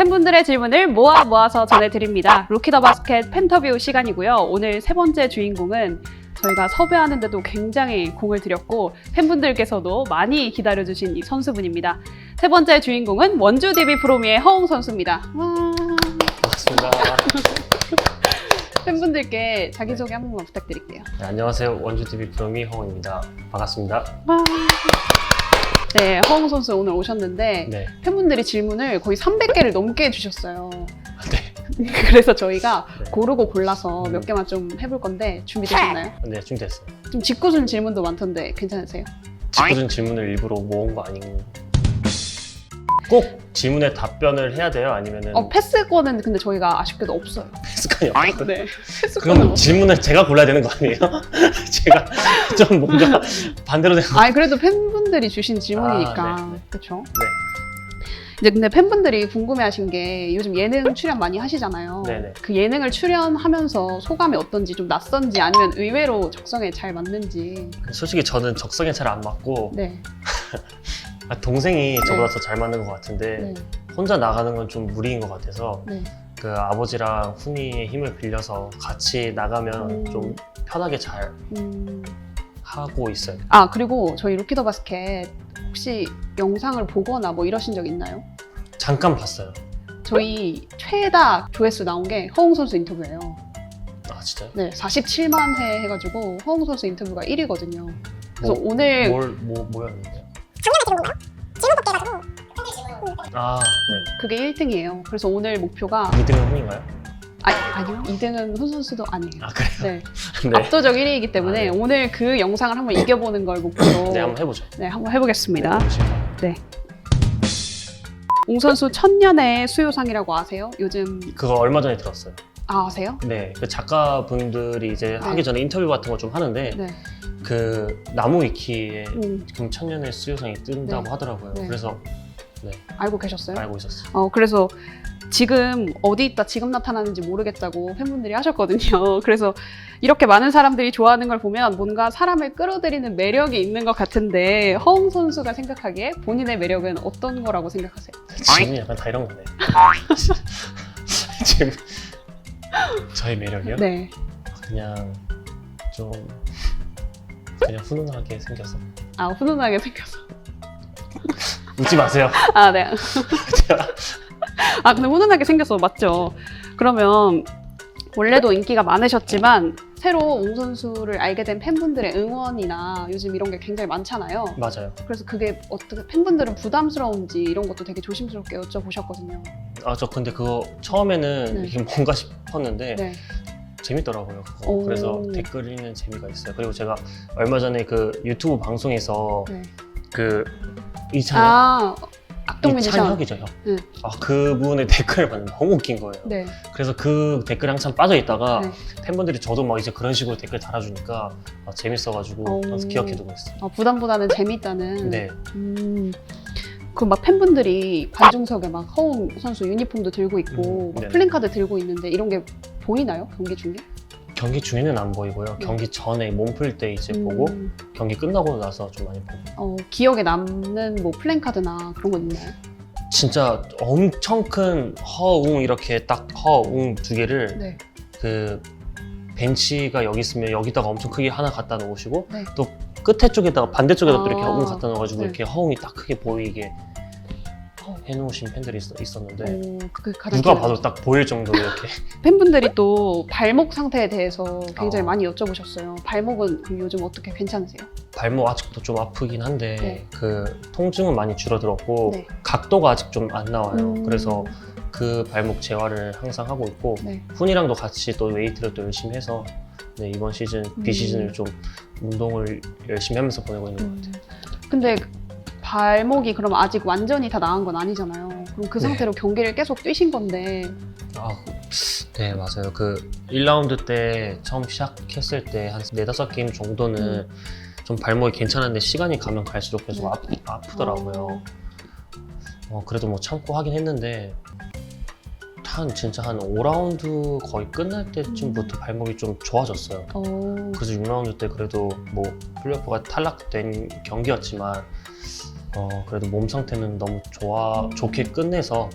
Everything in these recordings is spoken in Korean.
팬분들의 질문을 모아서 전해드립니다. 루키 더 바스켓 팬터뷰 시간이고요. 오늘 세 번째 주인공은 저희가 섭외하는데도 굉장히 공을 들였고 팬분들께서도 많이 기다려주신 이 선수분입니다. 세 번째 주인공은 원주 DB 프로미의 허웅 선수입니다. 와. 반갑습니다. 팬분들께 자기소개 한 번만 부탁드릴게요. 네, 안녕하세요. 원주 TV 프로미 허웅입니다. 반갑습니다. 와. 네, 허웅 선수 오늘 오셨는데 네. 팬분들이 질문을 거의 300개를 넘게 주셨어요. 네. 그래서 저희가 네. 고르고 골라서 몇 개만 좀 해볼 건데 준비되셨나요? 네, 준비됐어요. 좀 짓궂은 질문도 많던데 괜찮으세요? 짓궂은 질문을 일부러 모은 거 아닌 꼭 질문에 답변을 해야 돼요? 아니면은 패스권은 근데 저희가 아쉽게도 없어요. 습관이 없어요? 네, 패스권은 그럼 없어요. 질문을 제가 골라야 되는 거 아니에요? 제가 좀 뭔가 반대로 된 거. 아니 그래도 팬분들이 주신 질문이니까 아, 네, 네. 그렇죠? 네. 이제 근데 팬분들이 궁금해하신 게 요즘 예능 출연 많이 하시잖아요. 네네. 그 예능을 출연하면서 소감이 어떤지 좀 낯선지 아니면 의외로 적성에 잘 맞는지. 솔직히 저는 적성에 잘 안 맞고 네. 동생이 저보다 네. 더 잘 맞는 것 같은데 네. 혼자 나가는 건 좀 무리인 것 같아서 네. 그 아버지랑 훈이의 힘을 빌려서 같이 나가면 좀 편하게 잘 하고 있어요. 아 그리고 저희 루키 더 바스켓 혹시 영상을 보거나 뭐 이러신 적 있나요? 잠깐 봤어요. 저희 최다 조회수 나온 게 허웅 선수 인터뷰예요. 아 진짜요? 네, 47만 회 해가지고 허웅 선수 인터뷰가 1위거든요. 그래서 뭐, 오늘 뭐였는데요? 작년에 들은 건가요? 질문 덮개 해가지고 아 그게 1등이에요. 그래서 오늘 목표가 네. 2등은 훈인가요? 아니요, 2등은 훈 선수도 아니에요. 아 그래요? 네, 네. 압도적 1위이기 때문에 아, 네. 오늘 그 영상을 한번 이겨보는 걸 목표로 네 한번 해보죠. 네, 한번 해보겠습니다. 네. 옹 선수 천년의 수요상이라고 아세요? 요즘 그거 얼마 전에 들었어요. 아세요? 네, 그 작가분들이 이제 하기 전에 인터뷰 같은 거 좀 하는데 네. 그 나무 위키에 음, 금천년의 수요상이 뜬다고 네. 하더라고요. 네. 그래서 알고 계셨어요? 알고 있었어요. 그래서 지금 어디 있다 지금 나타나는지 모르겠다고 팬분들이 하셨거든요. 그래서 이렇게 많은 사람들이 좋아하는 걸 보면 뭔가 사람을 끌어들이는 매력이 있는 것 같은데 허웅 선수가 생각하기에 본인의 매력은 어떤 거라고 생각하세요? 질문이 약간 다 이런 거네. 지금 저의 매력이요? 네. 그냥 좀 그냥 훈훈하게 생겨서 훈훈하게 생겨서. 웃지 마세요. 네. 근데 훈훈하게 생겨서 맞죠? 그러면 원래도 인기가 많으셨지만 새로 옹 선수를 알게 된 팬분들의 응원이나 요즘 이런 게 굉장히 많잖아요. 맞아요. 그래서 그게 어떻게 팬분들은 부담스러운지 이런 것도 되게 조심스럽게 여쭤보셨거든요. 아 저 근데 그거 처음에는 네. 이게 뭔가 싶었는데 네. 재밌더라고요. 그거. 오. 그래서 댓글 읽는 재미가 있어요. 그리고 제가 얼마 전에 그 유튜브 방송에서 네. 그 이찬혁 악동 뮤지션. 이찬혁이죠 형. 네. 그분의 댓글을 봤는데 너무 웃긴 거예요. 네. 그래서 그 댓글에 항상 빠져 있다가 네. 팬분들이 저도 막 이제 그런 식으로 댓글 달아주니까 재밌어가지고 오. 항상 기억해두고 있어요. 부담보다는 재밌다는. 네. 그 막 팬분들이 관중석에 막 허웅 선수 유니폼도 들고 있고 막 네네. 플랜카드 들고 있는데 이런 게 보이나요? 경기 중에? 경기 중에는 안 보이고요. 네. 경기 전에 몸 풀 때 이제 보고 경기 끝나고 나서 좀 많이 보고. 기억에 남는 뭐 플랜카드나 그런 거 있나요? 진짜 엄청 큰 허웅 이렇게 딱 허웅 두 개를 네. 그 벤치가 여기 있으면 여기다가 엄청 크게 하나 갖다 놓으시고 네. 또 끝에 쪽에다가 반대쪽에다 또 이렇게 아, 허웅 갖다 넣어가지고 네. 이렇게 허웅이 딱 크게 보이게 해놓으신 팬들이 있었는데 그게 가장 누가 기억에 봐도 딱 보일 정도로 이렇게 팬분들이 또 발목 상태에 대해서 굉장히 어. 많이 여쭤보셨어요. 발목은 그럼 요즘 어떻게 괜찮으세요? 발목 아직도 좀 아프긴 한데 네. 그 통증은 많이 줄어들었고 네. 각도가 아직 좀 안 나와요. 음. 그래서 그 발목 재활을 항상 하고 있고 네. 훈이랑도 같이 또 웨이트를 또 열심히 해서 네, 이번 시즌 비시즌을 좀 운동을 열심히 하면서 보내고 있는 것 같아요. 근데 발목이 그럼 아직 완전히 다 나은 건 아니잖아요. 그럼 그 네. 상태로 경기를 계속 뛰신 건데 네 맞아요. 그 1라운드 때 처음 시작했을 때 한 4-5게임 정도는 좀 발목이 괜찮은데 시간이 가면 갈수록 계속 아프더라고요. 그래도 뭐 참고 하긴 했는데 진짜 한 5라운드 거의 끝날 때쯤부터 발목이 좀 좋아졌어요. 그래서 6라운드 때 그래도 뭐 플레이오프가 탈락된 경기였지만 그래도 몸 상태는 너무 좋게 끝내서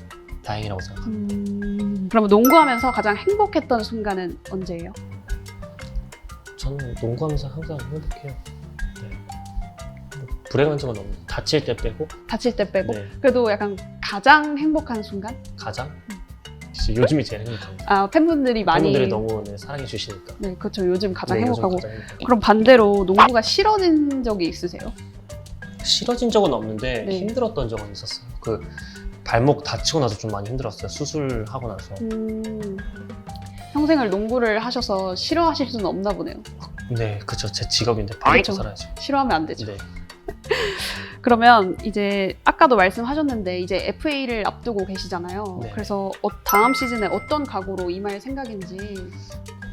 다행이라고 생각합니다. 그러면 농구하면서 가장 행복했던 순간은 언제예요? 저는 농구하면서 항상 행복해요. 네. 뭐 불행한 적은 없는데 다칠 때 빼고. 다칠 때 빼고? 네. 그래도 약간 가장 행복한 순간? 가장 진짜 요즘이 제일 행복합니다. 아, 팬분들이 많이 팬분들이 너무 네, 사랑해 주시니까. 네, 그렇죠. 요즘 가장 네, 요즘 행복하고. 가장 행복해요. 그럼 반대로 농구가 싫어진 적이 있으세요? 싫어진 적은 없는데 네. 힘들었던 적은 있었어요. 그 발목 다치고 나서 좀 많이 힘들었어요. 수술하고 나서. 평생을 농구를 하셔서 싫어하실 수는 없나 보네요. 네, 그쵸. 제 직업인데 밥 먹고 그쵸. 살아야죠. 싫어하면 안 되죠. 네. 그러면 이제 아까도 말씀하셨는데 이제 FA를 앞두고 계시잖아요. 네. 그래서 다음 시즌에 어떤 각오로 임할 생각인지.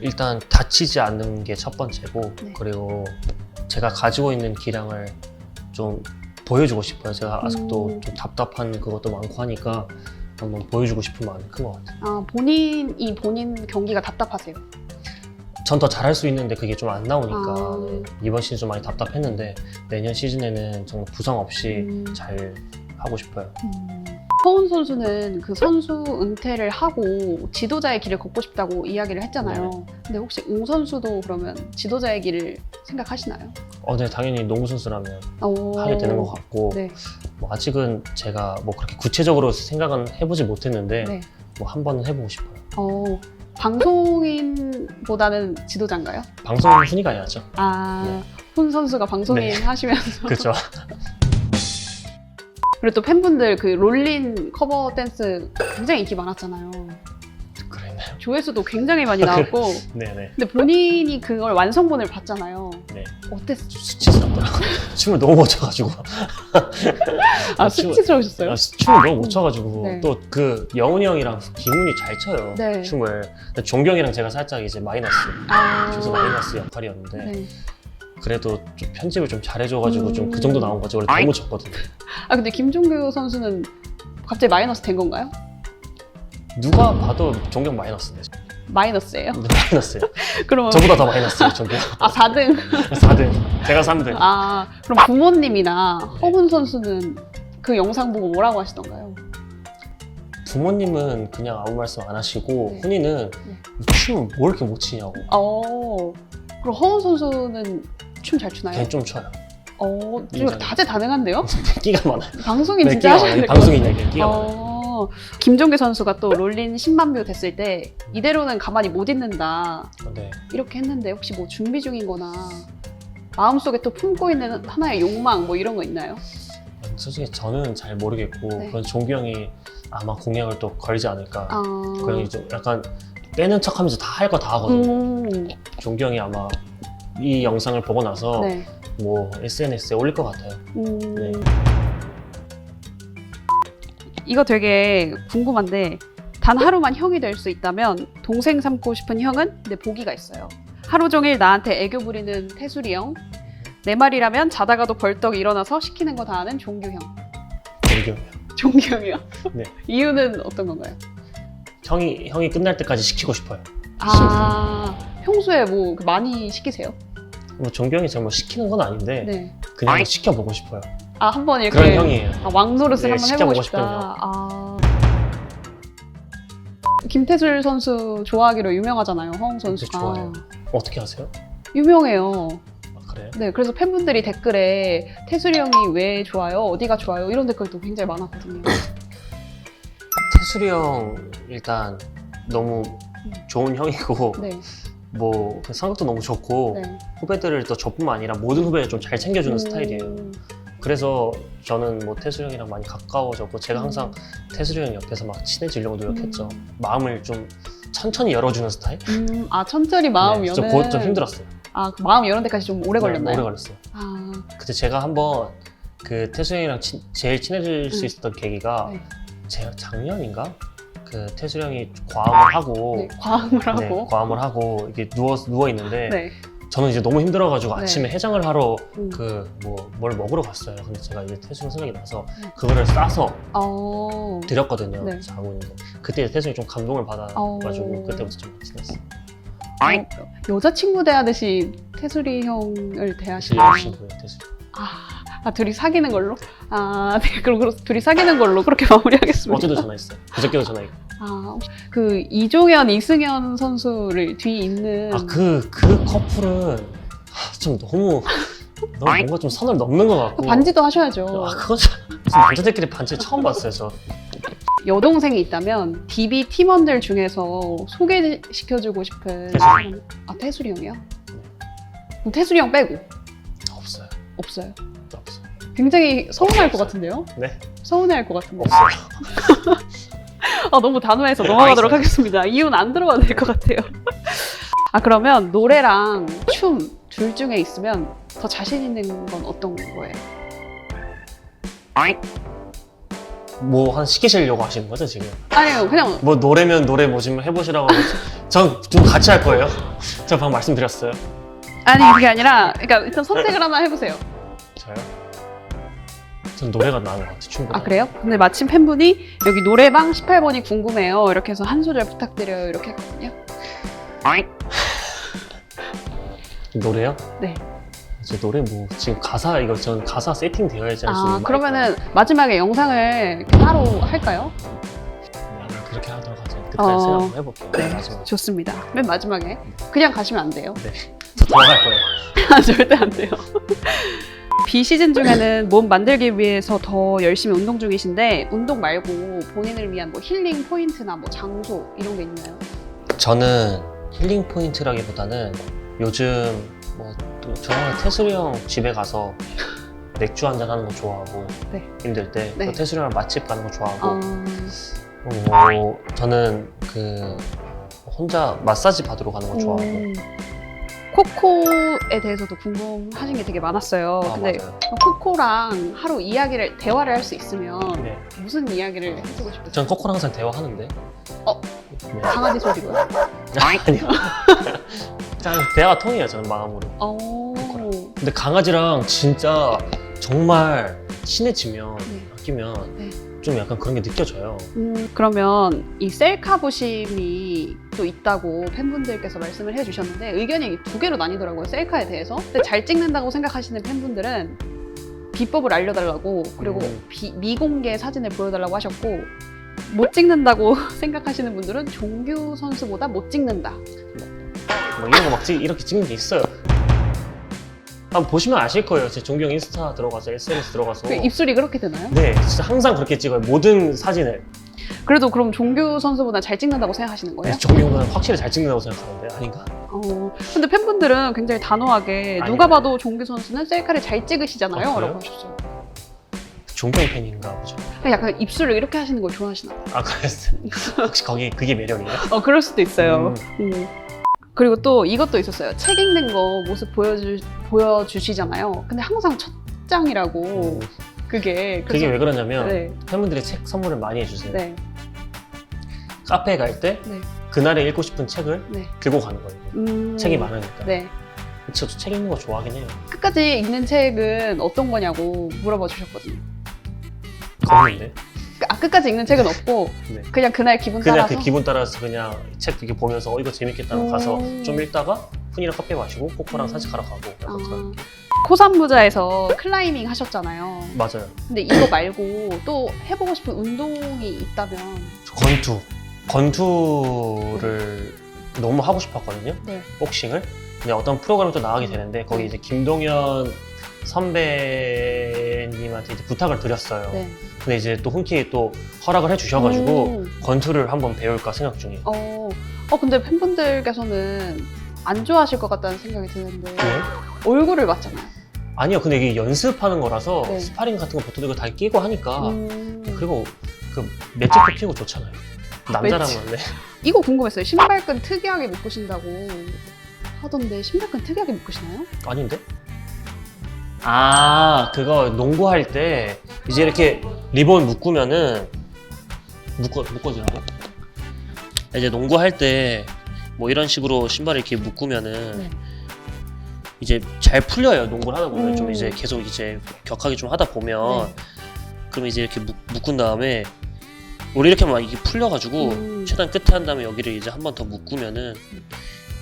일단 다치지 않는 게 첫 번째고 네. 그리고 제가 가지고 있는 기량을 좀 보여주고 싶어요. 제가 아직도 좀 답답한 그것도 많고 하니까 한번 보여주고 싶은 마음이 큰 것 같아요. 아, 본인 경기가 답답하세요? 전 더 잘할 수 있는데 그게 좀 안 나오니까 아. 네, 이번 시즌 좀 많이 답답했는데 내년 시즌에는 정말 부상 없이 잘 하고 싶어요. 허운 선수는 그 선수 은퇴를 하고 지도자의 길을 걷고 싶다고 이야기를 했잖아요. 근데 혹시 웅 선수도 그러면 지도자의 길을 생각하시나요? 네, 당연히 농구 선수라면 오. 하게 되는 것 같고 네. 뭐 아직은 제가 뭐 그렇게 구체적으로 생각은 해보지 못했는데 네. 뭐 한 번은 해보고 싶어요. 방송인보다는 지도자인가요? 방송은 순위가 아니죠. 아, 훈 선수가 방송인 네. 하시면서. 그렇죠. 그리고 또 팬분들 그 롤린 커버 댄스 굉장히 인기 많았잖아요. 그랬나요? 조회수도 굉장히 많이 나왔고. 네네. 근데 본인이 그걸 완성본을 봤잖아요. 네. 어땠어요? 수치스럽더라고요. 춤을 너무 못 춰가지고. 아, 춤을- 수치스러우셨어요? 춤을 너무 못 춰가지고 네. 또 그 영훈이 형이랑 김훈이 잘 춰요. 네. 춤을. 근데 종기 형이랑 제가 살짝 이제 마이너스. 아, 그래서 마이너스 역할이었는데 네. 그래도 좀 편집을 좀 잘해줘가지고 좀 그 정도 나온 거지. 원래 너무 쳤거든요. 아, 근데 김종규 선수는 갑자기 마이너스 된 건가요? 누가 봐도 종기 형 마이너스인데. 마이너스예요? 마이너스예요. 그러면 저보다 더 마이너스예요, 종기 형. 4등. 4등. 제가 3등. 아, 그럼 부모님이나 허훈 선수는 그 영상 보고 뭐라고 하시던가요? 부모님은 그냥 아무 말씀 안 하시고 네. 훈이는 춤을 뭘 이렇게 못 추냐고. 그럼 허훈 선수는 춤 잘 추나요? 걔는 좀 춰요. 좀 인정. 다재다능한데요? 끼가 많아요. 방송인 네, 진짜 끼가 하셔야 많아요. 될것 방송인에게 끼가 많아요. 김종규 선수가 또 롤린 10만 뷰 됐을 때 이대로는 가만히 못 있는다 네. 이렇게 했는데 혹시 뭐 준비 중인 거나 마음속에 또 품고 있는 하나의 욕망 뭐 이런 거 있나요? 솔직히 저는 잘 모르겠고 네. 그건 종기 형이 아마 공약을 또 걸지 않을까. 아, 그 형이 좀 약간 빼는 척하면서 다 할 거 다 하거든요. 종기 형이 아마 이 영상을 보고 나서 네. 뭐 SNS에 올릴 것 같아요. 네. 이거 되게 궁금한데 단 하루만 형이 될 수 있다면 동생 삼고 싶은 형은 내 보기가 있어요. 하루 종일 나한테 애교 부리는 태수리 형, 내 말이라면 자다가도 벌떡 일어나서 시키는 거 다 하는 종규 형. 종기 형이요. 종규 형이요? 네. 이유는 어떤 건가요? 형이 끝날 때까지 시키고 싶어요. 아, 평소에 뭐 많이 시키세요? 뭐 종기 형이 제가 뭐 시키는 건 아닌데 네. 그냥 시켜보고 싶어요. 아, 한번 이렇게 그런 형이에요. 왕노릇을 네, 한번 시켜보고 해보고 싶은 형. 싶다. 김태술 선수 좋아하기로 유명하잖아요, 허웅 선수가. 좋아해요. 어떻게 하세요? 유명해요. 아, 그래요? 네, 그래서 팬분들이 댓글에 태술이 형이 왜 좋아요? 어디가 좋아요? 이런 댓글도 굉장히 많았거든요. 태술이 형 일단 너무 좋은 형이고 네, 뭐그 성격도 너무 좋고 네. 후배들을 또 저뿐만 아니라 모든 후배를 좀 잘 챙겨주는 스타일이에요. 그래서 저는 뭐 태술이 형이랑 많이 가까워졌고 제가 항상 태술이 형 옆에서 막 친해지려고 노력했죠. 마음을 좀 천천히 열어주는 스타일? 아, 천천히 마음 네, 여는. 그거 좀 힘들었어요. 아, 그 마음 여는 데까지 좀 오래 걸렸나요? 오래 걸렸어요. 아, 그때 제가 한번 그 태술이 형이랑 제일 친해질 수 있었던 계기가 네. 제가 작년인가? 그 태술이 형이 과음을 하고 네, 과음을 하고. 네, 과음을 하고 이게 누워 있는데 네. 저는 이제 너무 힘들어가지고 네. 아침에 해장을 하러 음. 뭘 먹으러 갔어요. 근데 제가 이제 태수형 생각이 나서 그거를 싸서 드렸거든요. 네. 자고 있는데 그때 태수형이 좀 감동을 받아가지고 그때부터 좀 친했어요. 여자친구 대하듯이 태술이 형을 대하시나요? 열심히 태수. 아, 아, 둘이 사귀는 걸로? 아, 네, 그럼 둘이 사귀는 걸로 그렇게 마무리하겠습니다. 어제도 전화했어요. 그저께도 전화했고. 아, 그 이종현, 이승현 선수를 뒤에 있는 그 커플은 좀 너무 뭔가 좀 선을 넘는 것 같고. 반지도 하셔야죠. 그건 무슨 남자들끼리 반지 처음 봤어요, 저. 여동생이 있다면 DB 팀원들 중에서 소개시켜주고 싶은 태술이. 사람은- 아, 태술이 형이요? 그럼 태술이 형 빼고 없어요. 없어요. 없어요. 굉장히 서운할 것 없어요. 같은데요? 네, 서운해할 것 같은데. 없어요. 아, 너무 단호해서 넘어가도록 알겠어요. 하겠습니다. 이유는 안 들어가도 될 것 같아요. 아, 그러면 노래랑 춤 둘 중에 있으면 더 자신 있는 건 어떤 거예요? 뭐 한 시키시려고 하시는 거죠 지금? 아니요, 그냥 뭐 노래면 노래 뭐 좀 해보시라고 전 좀 같이 할 거예요. 제가 방금 말씀드렸어요. 아니 그게 아니라 그러니까 일단 선택을 하나 해보세요. 저요? 전 노래가 나은 것 같아요. 춤보다. 아, 그래요? 근데 마침 팬분이 여기 노래방 18번이 궁금해요. 이렇게 해서 한 소절 부탁드려요. 이렇게 했거든요. 노래요? 네. 제 노래 뭐 지금 가사 이거 전 가사 세팅 되어야지 할 수 있는 아, 그러면은 마지막에 영상을 따로 할까요? 거니까. 그렇게 하도록 하죠. 그때 어. 생각 한번 해볼게요. 네. 마지막. 좋습니다. 맨 마지막에 그냥 가시면 안 돼요. 네. 저 들어갈 거예요. 아, 절대 안 돼요. 비시즌 중에는 몸 만들기 위해서 더 열심히 운동 중이신데 운동 말고 본인을 위한 뭐 힐링 포인트나 뭐 장소 이런 게 있나요? 저는 힐링 포인트라기보다는 요즘 저는 태술이 형 집에 가서 맥주 한잔 하는 거 좋아하고 네. 힘들 때 네. 또 태술이 형 맛집 가는 거 좋아하고 저는 그 혼자 마사지 받으러 가는 거 좋아하고 코코에 대해서도 궁금하신 게 되게 많았어요. 근데 맞아요. 코코랑 하루 대화를 할 수 있으면 네. 무슨 이야기를 해주고 싶으세요? 전 코코랑 항상 대화하는데 어? 네. 강아지 소리로요? 아니요. 그냥 대화가 통해요 저는 마음으로. 근데 강아지랑 진짜 정말 친해지면 네. 아끼면 네. 좀 약간 그런 게 느껴져요. 그러면 이 셀카 부심이 또 있다고 팬분들께서 말씀을 해주셨는데 의견이 두 개로 나뉘더라고요. 셀카에 대해서. 근데 잘 찍는다고 생각하시는 팬분들은 비법을 알려달라고 그리고 미공개 사진을 보여달라고 하셨고 못 찍는다고 생각하시는 분들은 종규 선수보다 못 찍는다. 뭐 이런 거 막 이렇게 찍는 게 있어요. 한번 보시면 아실 거예요. 제 종경 인스타 들어가서 SNS 들어가서 그 입술이 그렇게 되나요? 네 진짜 항상 그렇게 찍어요. 모든 사진을. 그래도 그럼 종규 선수보다 잘 찍는다고 생각하시는 거예요? 종경은 확실히 잘 찍는다고 생각하는데 아닌가? 근데 팬분들은 굉장히 단호하게 아니요. 누가 봐도 종규 선수는 셀카를 잘 찍으시잖아요. 아, 그래요? 라고 하셨어요. 종경 팬인가 보죠. 약간 입술을 이렇게 하시는 걸 좋아하시나 봐요. 아 그랬어요. 혹시 그게 매력이에요? 그럴 수도 있어요. 그리고 또 이것도 있었어요. 책 읽는 거 모습 보여주시잖아요. 근데 항상 첫 장이라고 그게 왜 그러냐면 네. 팬분들이 책 선물을 많이 해주세요. 네. 카페에 갈 때 네. 그날에 읽고 싶은 책을 네. 들고 가는 거예요. 책이 많으니까. 네. 저 책 읽는 거 좋아하긴 해요. 끝까지 읽는 책은 어떤 거냐고 물어봐 주셨거든요. 그런데 끝까지 읽는 책은 없고 네. 그냥 그날 기분 그냥 따라서 그 기분 따라서 그냥 책 이렇게 보면서 이거 재밌겠다고 가서 좀 읽다가 훈이랑 커피 마시고 코코랑 산책하러 가고 약간 그런. 코산무자에서 클라이밍 하셨잖아요. 맞아요. 근데 이거 말고 또 해보고 싶은 운동이 있다면 저 건투를 너무 하고 싶었거든요. 네. 복싱을. 근데 어떤 프로그램이 또 나가게 되는데 거기 이제 김동현 선배님한테 이제 부탁을 드렸어요. 네. 근데 이제 또 흔쾌히 또 허락을 해주셔가지고 권투를 한번 배울까 생각 중이에요. 근데 팬분들께서는 안 좋아하실 것 같다는 생각이 드는데 왜? 얼굴을 봤잖아요. 아니요, 근데 이게 연습하는 거라서 네. 스파링 같은 거 보통 이거 다 끼고 하니까 그리고 그리고 그 맷집도 피고 좋잖아요. 남자라면 네. 이거 궁금했어요. 신발끈 특이하게 묶으신다고 하던데 신발끈 특이하게 묶으시나요? 아닌데? 그거 농구할 때 이제 이렇게 리본 묶으면은 묶어주라고? 이제 농구할 때 뭐 이런 식으로 신발을 이렇게 묶으면은 네. 이제 잘 풀려요. 농구를 하다 보면 좀 음. 이제 계속 이제 격하게 좀 하다 보면 그럼 이제 이렇게 묶은 다음에 우리 이렇게 막 이게 풀려가지고 최대한 끝에 한 다음에 여기를 이제 한 번 더 묶으면은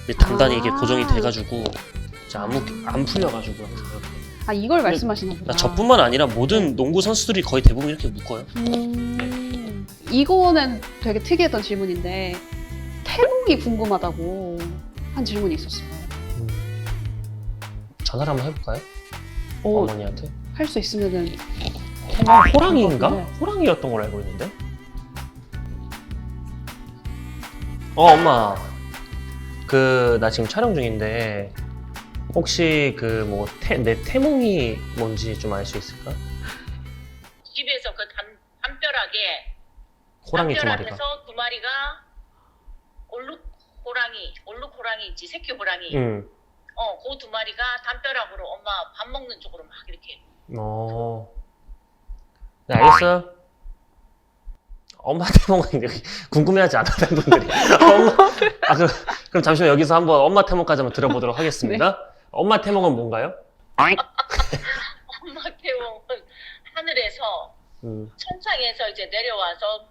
이제 단단히 이게 고정이 돼가지고 이제 안 풀려가지고 항상 이렇게. 아 이걸 말씀하시는 거구나. 저뿐만 아니라 모든 농구 선수들이 거의 대부분 이렇게 묶어요. 이거는 되게 특이했던 질문인데 태몽이 궁금하다고 한 질문이 있었어요. 전화를 한번 해볼까요? 오, 어머니한테. 할 수 있으면은 호랑이인가? 네. 호랑이였던 걸로 알고 있는데. 엄마. 나 지금 촬영 중인데 혹시 내 태몽이 뭔지 좀 알 수 있을까? 집에서 그 담벼락에 호랑이 두 마리가. 담벼락에서 두 마리가 얼룩 호랑이 있지, 새끼 호랑이. 응. 그 두 마리가 담벼락으로 엄마 밥 먹는 쪽으로 막 이렇게. 네, 알겠어. 엄마 태몽은 궁금해하지 않아, 팬분들이. 그럼 잠시만 여기서 한번 엄마 태몽까지 한번 들어보도록 하겠습니다. 엄마 태몽은 뭔가요? 엄마 태몽은 하늘에서 천상에서 이제 내려와서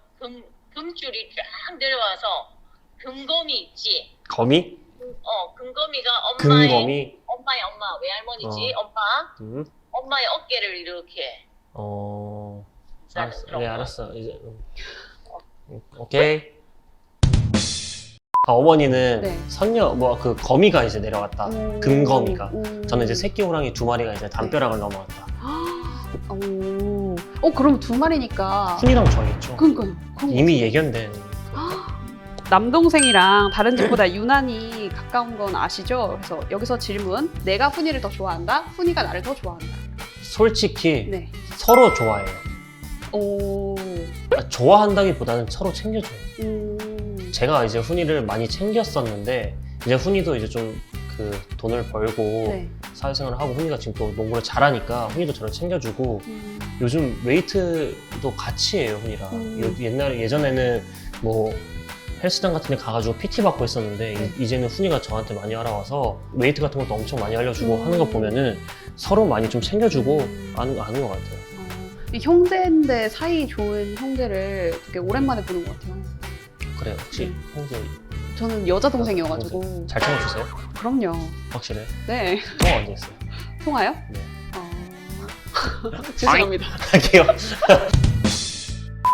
금줄이 쫙 내려와서 금검이 있지. 거미? 금검이가 금검이? 엄마의 엄마, 외할머니지. 엄마의 어깨를 이렇게. 알았어. 네, 알았어. 이제 오케이. 어머니는 네. 선녀 거미가 이제 내려왔다. 금거미가. 저는 이제 새 새끼 호랑이 두 마리가 이제 담벼락을 넘어왔다. 그럼 두 마리니까. 훈이랑 저겠죠. 그러니까요. 이미 예견된. 남동생이랑 다른 집보다 유난히 가까운 건 아시죠? 그래서 여기서 질문. 내가 훈이를 더 좋아한다? 훈이가 나를 더 좋아한다? 솔직히 네. 서로 좋아해요. 오. 좋아한다기보다는 서로 챙겨줘요. 제가 이제 훈이를 많이 챙겼었는데 이제 훈이도 이제 좀 돈을 벌고 네. 사회생활을 하고 훈이가 지금 또 농구를 잘하니까 훈이도 저를 챙겨주고 요즘 웨이트도 같이 해요 훈이랑. 예전에는 헬스장 같은 데 가가지고 PT 받고 있었는데 네. 이제는 훈이가 저한테 많이 알아와서 웨이트 같은 것도 엄청 많이 알려주고 하는 거 보면은 서로 많이 좀 챙겨주고 아는 것 같아요. 이 형제인데 사이 좋은 형제를 되게 오랜만에 보는 것 같아요. 그래요. 혹시 형제 저는 여자 동생이어가지고. 잘 챙겨주세요? 그럼요. 확실해? 네. 통화 언제 했어요? 통화요? 네. 죄송합니다. 할게요.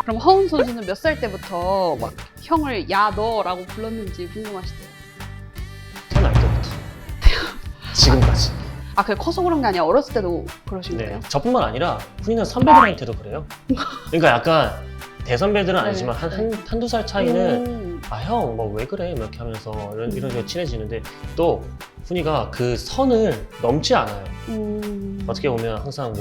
그럼 허운 선수는 몇 살 때부터 막 형을 야 너라고 불렀는지 궁금하시대요. 태어날 때부터 지금까지. 아 그게 커서 그런 게 아니라 어렸을 때도 그러신 거예요? 저뿐만 아니라 훈이는 선배들한테도 그래요. 그러니까 약간 대선배들은 네. 아니지만 한두 살 차이는 형 뭐 왜 그래 이렇게 하면서 이런 식으로 친해지는데 또 훈이가 그 선을 넘지 않아요. 어떻게 보면 항상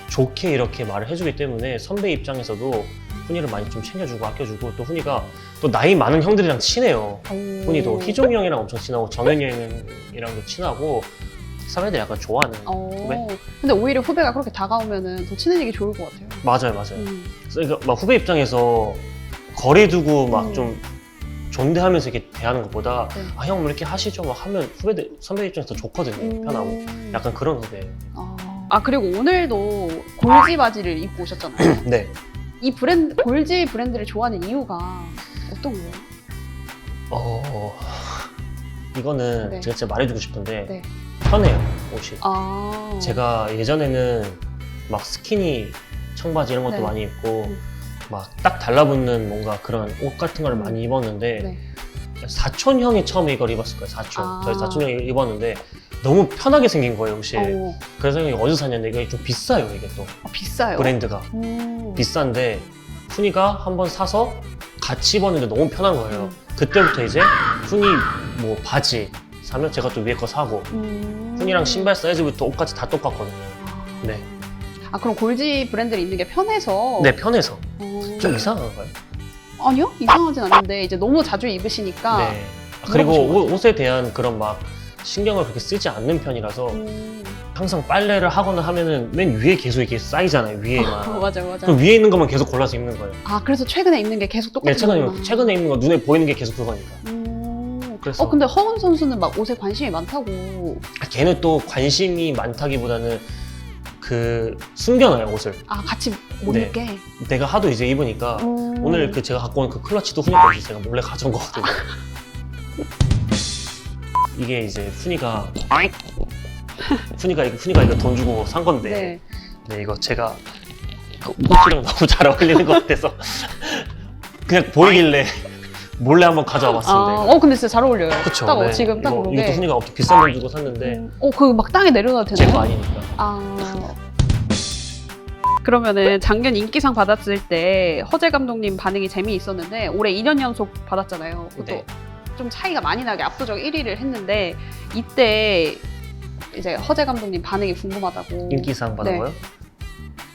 좋게 이렇게 말을 해주기 때문에 선배 입장에서도 훈이를 많이 좀 챙겨주고 아껴주고 또 훈이가 또 나이 많은 형들이랑 친해요. 훈이도 희종이 형이랑 엄청 친하고 정현이 형이랑도 친하고 선배들 약간 좋아하는 후배? 근데 오히려 후배가 그렇게 다가오면은 더 친해지기 좋을 것 같아요. 맞아요. 그러니까 막 후배 입장에서 거리 두고 막 좀 존대하면서 이렇게 대하는 것보다 네. 형 뭐 이렇게 하시죠 막 하면 선배 입장에서 더 좋거든요. 편하고 약간 그런 후배예요. 그리고 오늘도 골지 바지를 입고 오셨잖아요. 네. 이 골지 브랜드를 좋아하는 이유가 어떤 거예요? 이거는 네. 제가 진짜 말해주고 싶은데 네. 편해요 옷이. 제가 예전에는 막 스키니 청바지 이런 것도 네. 많이 입고 막 딱 달라붙는 뭔가 그런 옷 같은 걸 많이 입었는데 네. 사촌 형이 처음에 이걸 입었을 거예요. 저희 사촌 형이 입었는데 너무 편하게 생긴 거예요 옷이. 그래서 형이 어디서 샀냐는데 이게 좀 비싸요 이게 또 비싸요? 브랜드가. 비싼데 훈이가 한번 사서 같이 입었는데 너무 편한 거예요. 그때부터 이제 훈이 바지 사면 제가 또 위에 거 사고 훈이랑 신발 사이즈부터 옷까지 다 똑같거든요. 네. 그럼 골지 브랜드를 입는 게 편해서? 네, 편해서. 좀 이상한가요? 아니요, 이상하진 않은데 이제 너무 자주 입으시니까. 네. 그리고 옷에 대한 그런 막 신경을 그렇게 쓰지 않는 편이라서 항상 빨래를 하거나 하면은 맨 위에 계속 이렇게 쌓이잖아요, 위에만. 맞아요. 그럼 위에 있는 것만 계속 골라서 입는 거예요. 그래서 최근에 입는 게 계속 똑같은 거구나. 네, 최근에 입는 거 눈에 보이는 게 계속 그거니까. 그래서 근데 허운 선수는 막 옷에 관심이 많다고. 걔는 또 관심이 많다기보다는 숨겨놔요, 옷을. 같이 못 네. 입게? 내가 하도 이제 입으니까 오늘 제가 갖고 온 그 클러치도 훈이 거지 제가 몰래 가져온 거거든요. 이게 이제 훈이가 훈이가 이거 돈 주고 산 건데 네. 네, 이거 제가 옷이랑 너무 잘 어울리는 것 같아서 그냥 보이길래 몰래 한번 가져와 봤습니다. 이거. 근데 진짜 잘 어울려요. 그쵸? 딱 네. 지금 딱 이것도 그러게. 훈이가 엄청 비싼 돈 주고 샀는데 그 막 땅에 내려놔도 제 되나요? 거 아니니까. 그러면은 작년 인기상 받았을 때 허재 감독님 반응이 재미있었는데 올해 2년 연속 받았잖아요. 그것도 네. 좀 차이가 많이 나게 압도적 1위를 했는데 이때 이제 허재 감독님 반응이 궁금하다고. 인기상 받아봐요?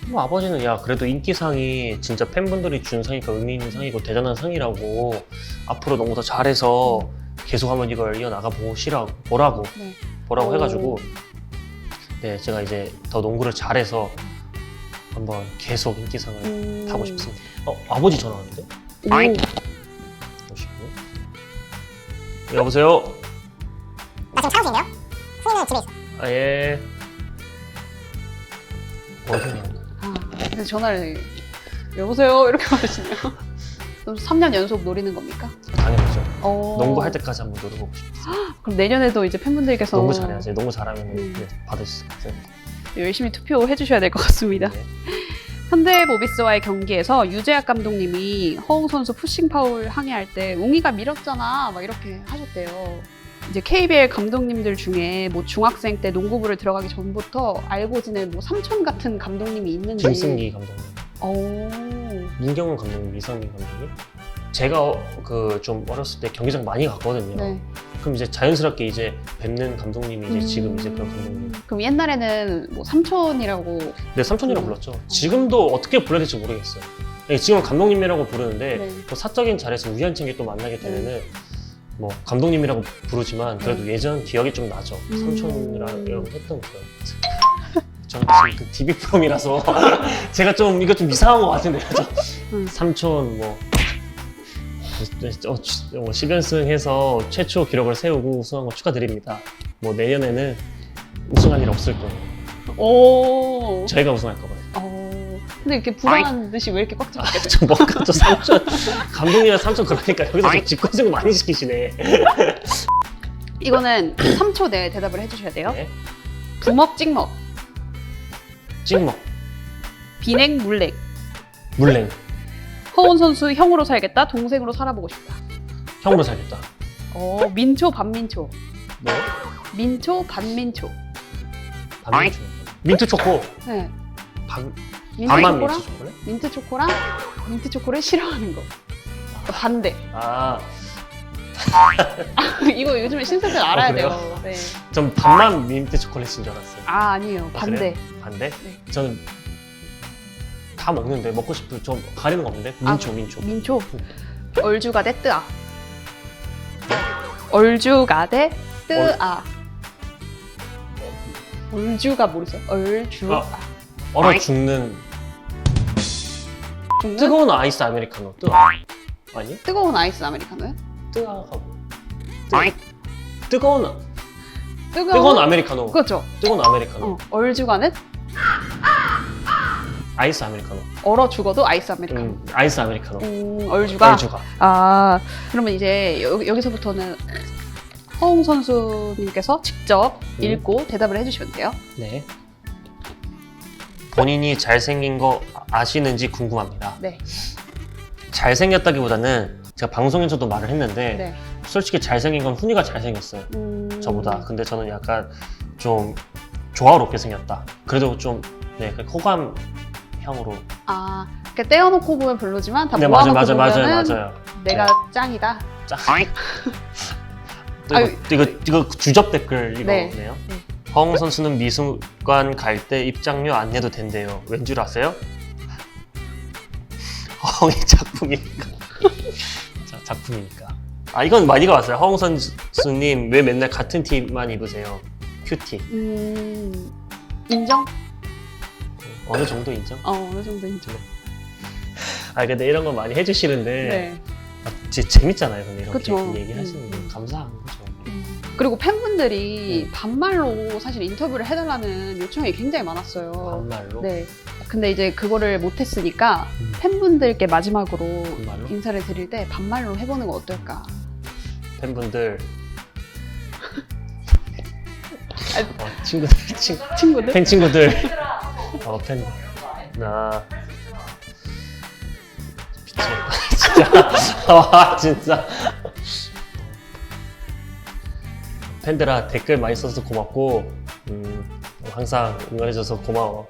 뭐 아버지는 야 그래도 인기상이 진짜 팬분들이 준 상이니까 의미 있는 상이고 대단한 상이라고 앞으로 너무 더 잘해서 계속 한번 이걸 이어나가 보시라고 뭐라고 오. 해가지고 네 제가 이제 더 농구를 잘해서 한번 계속 인기상을 타고 싶습니다. 아버지 전화 왔는데? 잠시만요. 여보세요? 나 지금 촬영 중인데요? 후이는 집에 있어. 아 예. 어디냐? 그래서 전화를 여보세요 이렇게 받으시네요. 그럼 3년 연속 노리는 겁니까? 당연하죠. 어. 농구할 때까지 한번 노려보고 싶어요. 그럼 내년에도 이제 팬분들께서 농구 잘해야지. 농구 잘하면 네, 받을 수 있어요. 열심히 투표해 주셔야 될 것 같습니다. 네. 현대모비스와의 경기에서 유재학 감독님이 허웅 선수 푸싱 파울 항의할 때 웅이가 밀었잖아 막 이렇게 하셨대요. 이제 KBL 감독님들 중에 뭐 중학생 때 농구부를 들어가기 전부터 알고 지낸 뭐 삼촌 같은 감독님이 있는지. 김승기 감독님, 오. 문경훈 감독님, 이성민 감독님. 제가 좀 어렸을 때 경기장 많이 갔거든요. 네. 그럼 이제 자연스럽게 이제 뵙는 감독님이 이제 지금 이제 그런 감독님. 그럼 옛날에는 뭐 삼촌이라고. 네, 삼촌이라고 불렀죠. 지금도 어떻게 불러야 될지 모르겠어요. 네, 지금 감독님이라고 부르는데 네. 또 사적인 자리에서 우연찮게 또 만나게 되면은 뭐 감독님이라고 부르지만 그래도 예전 기억이 좀 나죠. 삼촌이라고 했던 거예요. 저는 지금 그 TV 프롬이라서 제가 좀 이거 좀 이상한 것 같은데요. 삼촌 뭐 10연승 해서 최초 기록을 세우고 우승한 거 축하드립니다. 뭐 내년에는 우승할 일 없을 거예요. 오. 저희가 우승할 거예요. 근데 이렇게 불안한 듯이 왜 이렇게 꽉 잡게 돼요? 좀 뭔가 또 삼촌 감독님이랑 삼촌 그러니까 여기서 좀 직관생 많이 시키시네. 이거는 3초 내에 대답을 해주셔야 돼요. 네. 부먹 찍먹, 찍먹, 비냉 물냉. 물냉, 허운 선수 형으로 살겠다, 동생으로 살아보고 싶다. 형으로 살겠다. 민초 반민초. 네. 민초 반민초. 반민초. 민트 초코. 네. 민트 반만 초코랑 민트 초코네? 민트 초코랑 민트 초코를 싫어하는 거. 그러니까 반대. 아, 이거 요즘에 신세대를 알아야 그래요? 돼요. 네. 전 반만 민트 초콜릿인 줄 알았어요. 아니에요. 아, 반대. 그래요? 반대? 네. 저는 다 먹는데 먹고 싶을 좀 가리는 거 없는데 민초. 민초. 얼주가 대 뜨아. 얼주가 대 뜨아. 얼주가 모르세요? 얼주아. 얼어 죽는 죽는? 뜨거운 아이스 아메리카노. 뜨아 아니? 뜨거운 아이스 아메리카노요? 뜨아가 뜨거운 아메리카노. 그렇죠. 뜨거운 아메리카노. 얼주가는 아이스 아메리카노. 얼어 죽어도 아이스 아메리카노. 아이스 아메리카노. 얼주가. 얼주가. 그러면 이제 여기서부터는 허웅 선수님께서 직접 읽고 대답을 해주시면 돼요. 네. 본인이 잘생긴 거 아시는지 궁금합니다. 네. 잘생겼다기보다는 제가 방송에서도 말을 했는데 네. 솔직히 잘생긴 건 훈이가 잘생겼어요. 저보다. 음. 근데 저는 약간 좀 조화롭게 생겼다. 그래도 좀 네, 형으로. 그러니까 떼어놓고 보면 별로지만 다 네, 모아놓고 맞아요. 보면은 내가 짱이다. 짠. 아유, 이거 주접 댓글 이거네요. 네. 허웅 선수는 미술관 갈 때 입장료 안 내도 된대요. 왠 줄 아세요? 허웅의 작품이니까. 자, 작품이니까. 이건 많이가 왔어요. 허웅 선수님 왜 맨날 같은 티만 입으세요? 큐티. 인정? 어느 정도 인정? 어느 정도 인정. 근데 이런 거 많이 해주시는데 네. 재밌잖아요. 근데 이렇게 그쵸. 얘기하시는 게 감사한 거죠. 그리고 팬분들이 반말로 사실 인터뷰를 해달라는 요청이 굉장히 많았어요. 반말로? 네. 근데 이제 그거를 못했으니까 팬분들께 마지막으로 반말로? 인사를 드릴 때 반말로 해보는 거 어떨까? 팬분들 친구들? 팬 친구들. 팬. 나 미치겠다. 진짜. 와, 진짜. 팬들아, 댓글 많이 써서 고맙고, 항상 응원해줘서 고마워.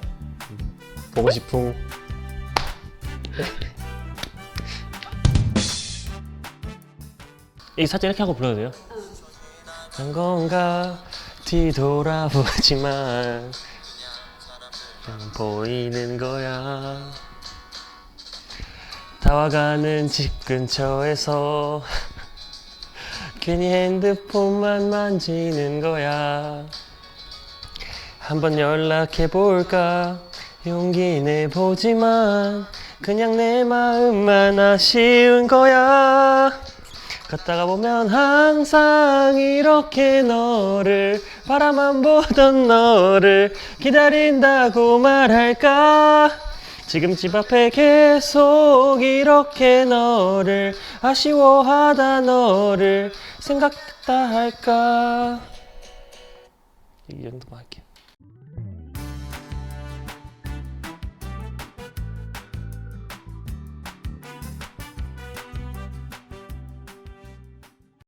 보고 싶음. 이 살짝 이렇게 하고 불러도 돼요? 한 건가 뒤돌아보지만 보이는 거야. 다와가는 집 근처에서 괜히 핸드폰만 만지는 거야. 한번 연락해볼까 용기 내보지만 그냥 내 마음만 아쉬운 거야. 걷다가 보면 항상 이렇게 너를 바라만 보던 너를 기다린다고 말할까. 지금 집 앞에 계속 이렇게 너를 아쉬워하다 너를 생각다 할까. 이 정도만 할게요.